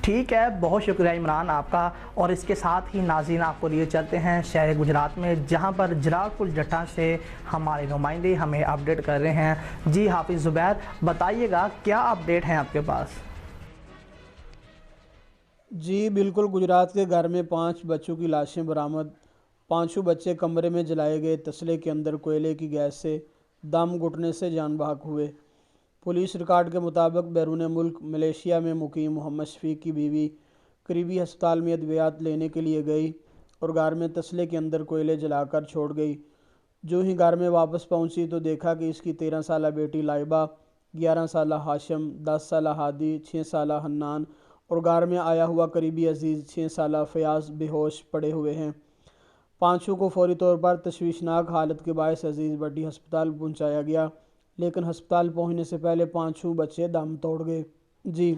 ٹھیک ہے، بہت شکریہ عمران آپ کا۔ اور اس کے ساتھ ہی ناظرین آپ کو لیے چلتے ہیں شہر گجرات میں، جہاں پر جرال پور جٹھا سے ہمارے نمائندے ہمیں اپڈیٹ کر رہے ہیں۔ جی حافظ زبیر، بتائیے گا کیا اپڈیٹ ہیں آپ کے پاس؟ جی بالکل، گجرات کے گھر میں 5 بچوں کی لاشیں برآمد۔ پانچوں بچے کمرے میں جلائے گئے تسلے کے اندر کوئلے کی گیس سے دم گھٹنے سے جان بحق ہوئے۔ پولیس ریکارڈ کے مطابق بیرون ملک ملیشیا میں مقیم محمد شفیق کی بیوی قریبی ہسپتال میں ادویات لینے کے لیے گئی اور گھر میں تسلے کے اندر کوئلے جلا کر چھوڑ گئی۔ جو ہی گھر میں واپس پہنچی تو دیکھا کہ اس کی 13 سالہ بیٹی لائبہ، 11 سالہ ہاشم، 10 سالہ ہادی، 6 سالہ حنان اور گھر میں آیا ہوا قریبی عزیز 6 سالہ فیاض بے ہوش پڑے ہوئے ہیں۔ پانچوں کو فوری طور پر تشویشناک حالت کے باعث عزیز بٹی ہسپتال پہنچایا گیا، لیکن ہسپتال پہنچنے سے پہلے پانچوں بچے دم توڑ گئے۔ جی